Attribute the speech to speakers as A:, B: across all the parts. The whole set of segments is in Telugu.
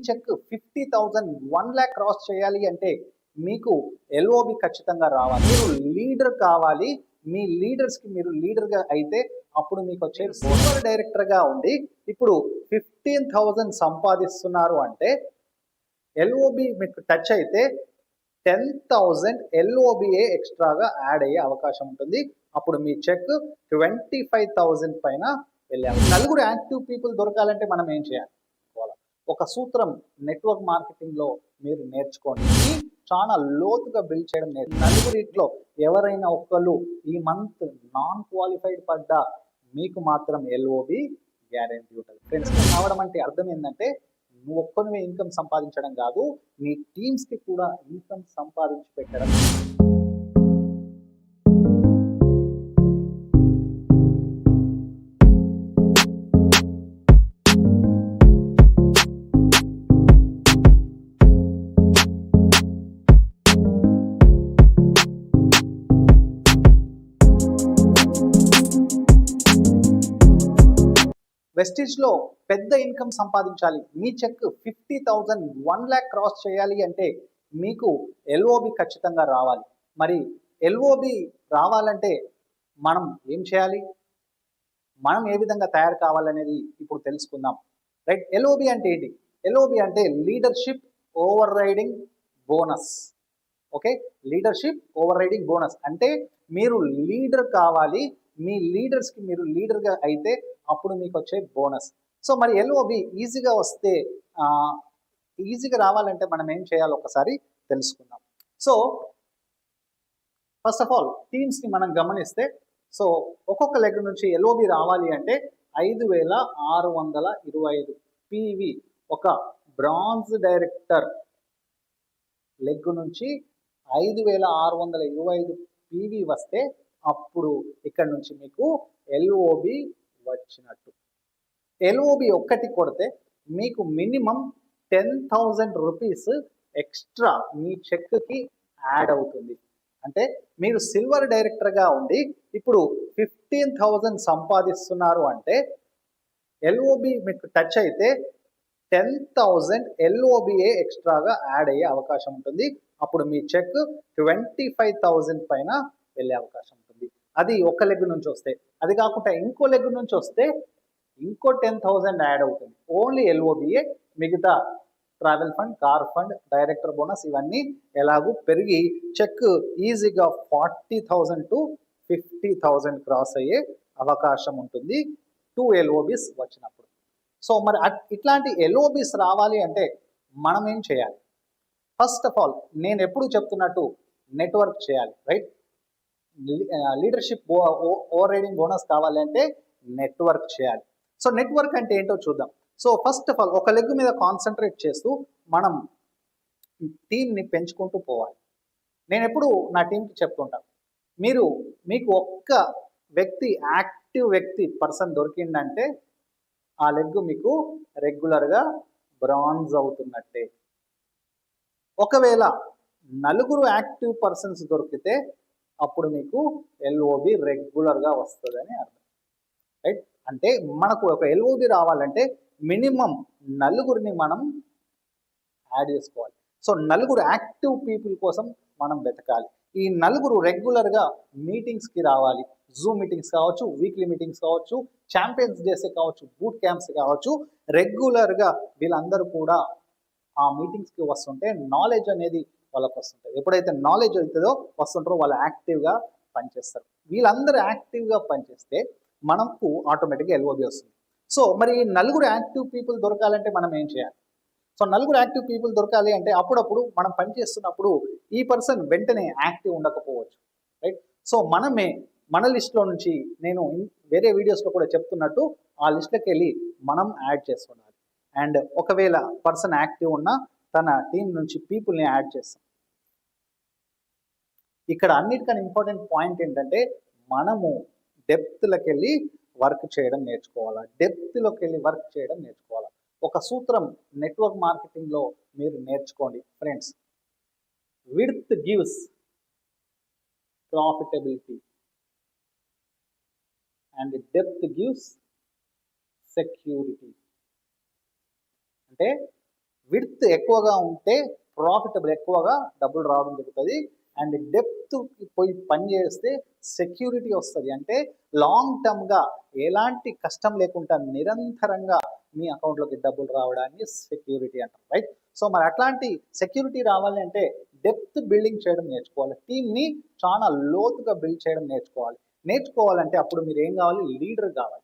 A: చెక్ 50,000 1 lakh క్రాస్ చేయాలి అంటే మీకు ఎల్ఓబి ఖచ్చితంగా రావాలి. మీరు లీడర్ కావాలి. మీ లీడర్స్కి మీరు లీడర్గా అయితే అప్పుడు మీకు వచ్చే సూపర్ డైరెక్టర్గా ఉండి ఇప్పుడు 15,000 సంపాదిస్తున్నారు అంటే ఎల్ఓబి మీకు టచ్ అయితే 10,000 ఎల్ఓబిఏ ఎక్స్ట్రాగా యాడ్ అయ్యే అవకాశం ఉంటుంది. అప్పుడు మీ చెక్ 25,000 పైన వెళ్ళాము. నలుగురు యాక్టివ్ పీపుల్ దొరకాలంటే మనం ఏం చేయాలి? ఒక సూత్రం నెట్వర్క్ మార్కెటింగ్లో మీరు నేర్చుకోండి. చాలా లోతుగా బిల్డ్ చేయడం నలుగురిట్లో ఎవరైనా ఒక్కళ్ళు ఈ మంత్ నాన్ క్వాలిఫైడ్ పడ్డా మీకు మాత్రం ఎల్ఓబి గ్యారెంటీ ఉంటుంది. ఫ్రెండ్స్, కావడం అంటే అర్థం ఏంటంటే నువ్వు ఒక్కరివే ఇన్కమ్ సంపాదించడం కాదు, నీ టీమ్స్కి కూడా ఇన్కమ్ సంపాదించి పెట్టడం. వెస్టీజ్లో పెద్ద ఇన్కమ్ సంపాదించాలి, మీ చెక్ 50,000 1 lakh క్రాస్ చేయాలి అంటే మీకు ఎల్ఓబి ఖచ్చితంగా రావాలి. మరి ఎల్ఓబి రావాలంటే మనం ఏం చేయాలి, మనం ఏ విధంగా తయారు కావాలనేది ఇప్పుడు తెలుసుకుందాం. రైట్, ఎల్ఓబి అంటే ఏంటి? ఎల్ఓబి అంటే leadership over riding bonus. Okay, leadership over riding bonus అంటే మీరు లీడర్ కావాలి, మీ లీడర్స్కి మీరు లీడర్గా అయితే అప్పుడు మీకు వచ్చే బోనస్. సో మరి ఎల్ఓబి ఈజీగా వస్తే ఈజీగా రావాలంటే మనం ఏం చేయాలో ఒకసారి తెలుసుకుందాం. సో ఫస్ట్ ఆఫ్ ఆల్ టీమ్స్ని మనం గమనిస్తే, సో ఒక్కొక్క లెగ్ నుంచి ఎల్ఓబి రావాలి అంటే 5,625 పివి ఒక బ్రాంజ్ డైరెక్టర్ లెగ్ నుంచి 5,625 పివి వస్తే అప్పుడు ఇక్కడ నుంచి మీకు ఎల్ఓబి వచ్చినట్టు. ఎల్ఓబి ఒక్కటి కొడితే మీకు మినిమం 10,000 రూపీస్ ఎక్స్ట్రా మీ చెక్కి యాడ్ అవుతుంది. అంటే మీరు సిల్వర్ డైరెక్టర్గా ఉండి ఇప్పుడు 15,000 సంపాదిస్తున్నారు అంటే ఎల్ఓబి మీకు టచ్ అయితే 10,000 ఎల్ఓబిఏ ఎక్స్ట్రాగా యాడ్ అయ్యే అవకాశం ఉంటుంది. అప్పుడు మీ చెక్ 25,000 పైన వెళ్ళే అవకాశం ఉంటుంది. అది ఒక లెగ్ నుంచి వస్తే. అది కాకుండా ఇంకో లెగ్ నుంచి వస్తే ఇంకో 10,000 యాడ్ అవుతుంది. ఓన్లీ ఎల్ఓబిఏ, మిగతా travel fund, car fund, director bonus ఇవన్నీ ఎలాగూ పెరిగి చెక్ ఈజీగా 40,000 to 50,000 క్రాస్ అయ్యే అవకాశం ఉంటుంది 2 ఎల్ఓబిస్ వచ్చినప్పుడు. సో మరి ఇట్లాంటి ఎల్ఓబిస్ రావాలి అంటే మనం ఏం చేయాలి? ఫస్ట్ ఆఫ్ ఆల్ నేను ఎప్పుడు చెప్తున్నట్టు నెట్వర్క్ చేయాలి. Right, leadership over riding bonus కావాలి అంటే నెట్వర్క్ చేయాలి. సో నెట్వర్క్ అంటే ఏంటో చూద్దాం. సో ఫస్ట్ ఆఫ్ ఆల్ ఒక లెగ్ మీద కాన్సన్ట్రేట్ చేస్తూ మనం టీంని పెంచుకుంటూ పోవాలి. నేను ఎప్పుడు నా టీంకి చెప్తుంటాను, మీకు ఒక్క వ్యక్తి, యాక్టివ్ వ్యక్తి పర్సన్ దొరికిందంటే ఆ లెగ్ మీకు రెగ్యులర్గా బ్రాంజ్ అవుతున్నట్టే. ఒకవేళ నలుగురు యాక్టివ్ పర్సన్స్ దొరికితే అప్పుడు మీకు ఎల్ఓబి రెగ్యులర్గా వస్తుందని అర్థం. రైట్, అంటే మనకు ఒక ఎల్ఓబి రావాలంటే మినిమం నలుగురిని మనం యాడ్ చేసుకోవాలి. సో నలుగురు యాక్టివ్ పీపుల్ కోసం మనం వెతకాలి. ఈ నలుగురు రెగ్యులర్గా మీటింగ్స్కి రావాలి. జూమ్ మీటింగ్స్ కావచ్చు, వీక్లీ మీటింగ్స్ కావచ్చు, ఛాంపియన్స్ డేస్ కావచ్చు, బూట్ క్యాంప్స్ కావచ్చు. రెగ్యులర్గా వీళ్ళందరూ కూడా ఆ మీటింగ్స్కి వస్తుంటే నాలెడ్జ్ అనేది వాళ్ళకి వస్తుంటుంది. ఎప్పుడైతే నాలెడ్జ్ అవుతుందో వస్తుంటారో వాళ్ళు యాక్టివ్గా పనిచేస్తారు. వీళ్ళందరూ యాక్టివ్గా పనిచేస్తే మనకు ఆటోమేటిక్గా ఎల్ఓబి వస్తుంది. సో మరి నలుగురు యాక్టివ్ పీపుల్ దొరకాలంటే మనం ఏం చేయాలి? సో నలుగురు యాక్టివ్ పీపుల్ దొరకాలి అంటే అప్పుడప్పుడు మనం పనిచేస్తున్నప్పుడు ఈ పర్సన్ వెంటనే యాక్టివ్ ఉండకపోవచ్చు. రైట్, సో మన లిస్ట్లో నుంచి నేను వేరే వీడియోస్లో కూడా చెప్తున్నట్టు ఆ లిస్ట్లోకి వెళ్ళి మనం యాడ్ చేసుకున్నాలి. అండ్ ఒకవేళ పర్సన్ యాక్టివ్ ఉన్నా తన టీం నుంచి పీపుల్ని యాడ్ చేస్తాం. ఇక్కడ అన్నిటికన్నా ఇంపార్టెంట్ పాయింట్ ఏంటంటే మనము డెప్త్లోకి వెళ్ళి వర్క్ చేయడం నేర్చుకోవాలా. ఒక సూత్రం నెట్వర్క్ మార్కెటింగ్లో మీరు నేర్చుకోండి friends. Width gives profitability and depth gives security. అంటే విడ్త్ ఎక్కువగా ఉంటే ప్రాఫిటబుల్, ఎక్కువగా డబ్బులు రావడం జరుగుతుంది. అండ్ డెప్త్ పోయి పని చేస్తే సెక్యూరిటీ వస్తుంది. అంటే లాంగ్ టర్మ్గా ఎలాంటి కష్టం లేకుండా నిరంతరంగా మీ అకౌంట్లోకి డబ్బులు రావడాన్ని సెక్యూరిటీ అంటారు, రైట్? సో మరి అట్లాంటి సెక్యూరిటీ రావాలి అంటే డెప్త్ బిల్డింగ్ చేయడం నేర్చుకోవాలి. టీమ్ని చాలా లోతుగా బిల్డ్ చేయడం నేర్చుకోవాలంటే అప్పుడు మీరు ఏం కావాలి? లీడర్ కావాలి.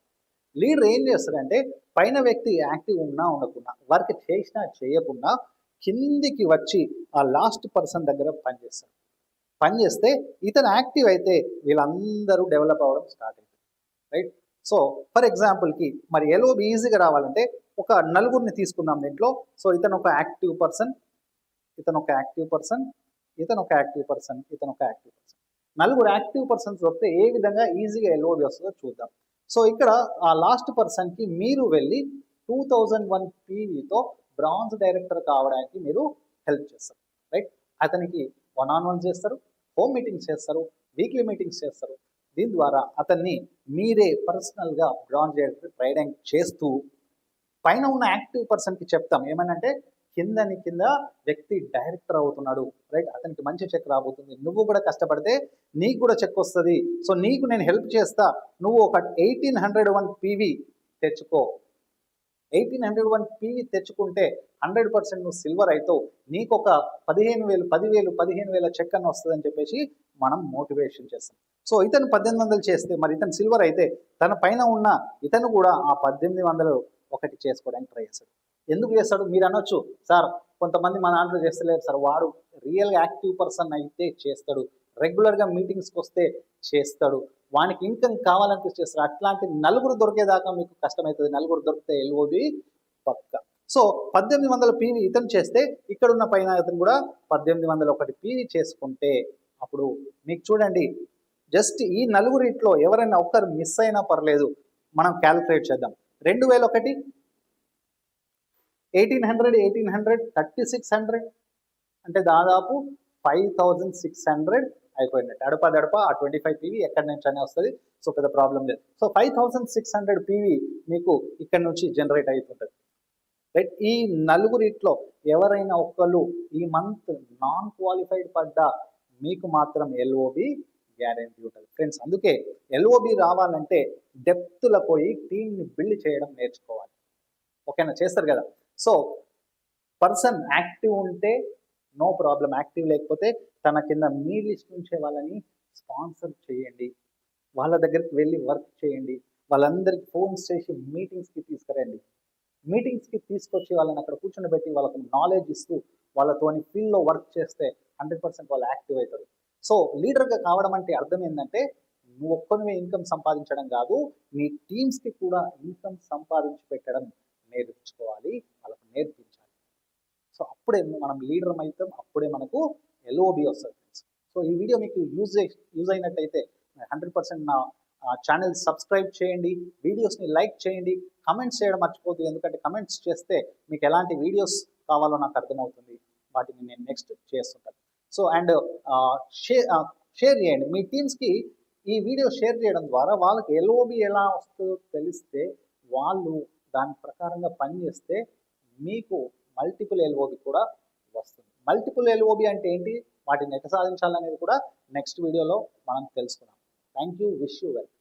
A: లీడర్ ఏం చేస్తారంటే పైన వ్యక్తి యాక్టివ్ ఉన్నా ఉండకుండా, వర్క్ చేసినా చేయకుండా కిందికి వచ్చి ఆ లాస్ట్ పర్సన్ దగ్గర పనిచేస్తే ఇతను యాక్టివ్ అయితే వీళ్ళందరూ డెవలప్ అవ్వడం స్టార్ట్ అవుతుంది, రైట్? సో ఫర్ ఎగ్జాంపుల్కి మరి ఎల్ఓబి ఈజీగా రావాలంటే ఒక నలుగురిని తీసుకుందాం దీంట్లో. సో ఇతను ఒక యాక్టివ్ పర్సన్, ఇతను ఒక యాక్టివ్ పర్సన్, ఇతను ఒక యాక్టివ్ పర్సన్, ఇతను ఒక యాక్టివ్ పర్సన్. నలుగురు యాక్టివ్ పర్సన్స్ వస్తే ఏ విధంగా ఈజీగా ఎల్ఓబి వస్తుందో చూద్దాం. సో ఇక్కడ ఆ లాస్ట్ పర్సన్కి మీరు వెళ్ళి 2001 పీవీతో బ్రాంజ్ డైరెక్టర్ కావడానికి మీరు హెల్ప్ చేస్తారు, రైట్? అతనికి 1-on-1 చేస్తారు, హోమ్ మీటింగ్స్ చేస్తారు, వీక్లీ మీటింగ్స్ చేస్తారు. దీని ద్వారా అతన్ని మీరే పర్సనల్గా బ్రాంజ్ డైరెక్టర్ ట్రైనింగ్ చేస్తూ పైన ఉన్న యాక్టివ్ పర్సన్కి చెప్తాం ఏమనంటే కింద వ్యక్తి డైరెక్టర్ అవుతున్నాడు, రైట్? అతనికి మంచి చెక్ రాబోతుంది, నువ్వు కూడా కష్టపడితే నీకు కూడా చెక్ వస్తుంది. సో నీకు నేను హెల్ప్ చేస్తా, నువ్వు ఒక 1801 పీవీ తెచ్చుకో. 1801 పీవీ తెచ్చుకుంటే 100% నువ్వు సిల్వర్ అవుతావు, నీకు ఒక 15,000 చెక్ అని వస్తుందని చెప్పేసి మనం మోటివేషన్ చేస్తాం. సో ఇతను 1800 చేస్తే మరి ఇతను సిల్వర్ అయితే తన పైన ఉన్న ఇతను కూడా ఆ 1800 ఒకటి చేసుకోవడానికి ట్రై చేస్తాడు. ఎందుకు చేస్తాడు? మీరు అనొచ్చు, సార్ కొంతమంది మన దాంట్లో చేస్తలేరు సార్. వాడు రియల్గా యాక్టివ్ పర్సన్ అయితే చేస్తాడు, రెగ్యులర్గా మీటింగ్స్కి వస్తే చేస్తాడు, వానికి ఇన్కమ్ కావాలంటే చేస్తాడు. అట్లాంటి నలుగురు దొరికేదాకా మీకు కష్టమవుతుంది. నలుగురు దొరికితే ఎల్ఓబి పక్క. సో 1800 పీవీ ఇతను చేస్తే ఇక్కడున్న పైన ఇతను కూడా 1801 పీవీ చేసుకుంటే అప్పుడు మీకు చూడండి, జస్ట్ ఈ నలుగురిట్లో ఎవరైనా ఒక్కరు మిస్ అయినా పర్లేదు, మనం క్యాలిక్యులేట్ చేద్దాం. 2001 1800 3600 అంటే దాదాపు 5600 అయిపోయినట్టు. అడప ఆ 25 పీవీ ఎక్కడి నుంచి అనే వస్తుంది. సో పెద్ద ప్రాబ్లం లేదు. సో 5600 పీవీ మీకు ఇక్కడ నుంచి జనరేట్ అవుతుంటుంది, రైట్? ఈ నలుగురిట్లో ఎవరైనా ఒక్కళ్ళు ఈ మంత్ నాన్ క్వాలిఫైడ్ పడ్డా మీకు మాత్రం ఎల్ఓబి గ్యారెంటీ ఉంటుంది ఫ్రెండ్స్. అందుకే ఎల్ఓబి రావాలంటే డెప్త్లో పోయి టీమ్ని బిల్డ్ చేయడం నేర్చుకోవాలి. ఓకేనా? చేస్తారు కదా. సో పర్సన్ యాక్టివ్ ఉంటే నో ప్రాబ్లం, యాక్టివ్ లేకపోతే తన కింద మీ లిస్ట్ నుంచే వాళ్ళని స్పాన్సర్ చేయండి, వాళ్ళ దగ్గరికి వెళ్ళి వర్క్ చేయండి, వాళ్ళందరికీ ఫోన్స్ చేసి మీటింగ్స్కి తీసుకురండి. మీటింగ్స్కి తీసుకొచ్చి వాళ్ళని అక్కడ కూర్చొని వాళ్ళకు నాలెడ్జ్ ఇస్తూ వాళ్ళతోని ఫీల్డ్లో వర్క్ చేస్తే 100% వాళ్ళు యాక్టివ్ అవుతారు. సో లీడర్గా కావడం అంటే అర్థం ఏంటంటే నువ్వు ఒక్కనివే ఇన్కమ్ సంపాదించడం కాదు, నీ టీమ్స్కి కూడా ఇన్కమ్ సంపాదించి పెట్టడం నేర్చుకోవాలి, వాళ్ళకు నేర్పించాలి. సో అప్పుడే మనం లీడర్ అవుతాం, అప్పుడే మనకు ఎల్ఓబి వస్తుంది. సో ఈ వీడియో మీకు యూజ్ అయినట్టయితే 100% నా ఛానల్ సబ్స్క్రైబ్ చేయండి, వీడియోస్ని లైక్ చేయండి, కమెంట్స్ చేయడం మర్చిపోతుంది. ఎందుకంటే కమెంట్స్ చేస్తే మీకు ఎలాంటి వీడియోస్ కావాలో నాకు అర్థమవుతుంది, వాటిని నేను నెక్స్ట్ చేస్తుంటాను. సో అండ్ షేర్ చేయండి మీ టీమ్స్కి. ఈ వీడియో షేర్ చేయడం ద్వారా వాళ్ళకి ఎల్ఓబి ఎలా వస్తుందో తెలిస్తే వాళ్ళు దాని ప్రకారంగా పనిచేస్తే మీకు మల్టిపుల్ ఎల్ఓబి కూడా వస్తుంది. మల్టిపుల్ ఎల్ఓబి అంటే ఏంటి, వాటిని ఎట్లా సాధించాలనేది కూడా నెక్స్ట్ వీడియోలో మనం తెలుసుకున్నాం. Thank you, wish you well.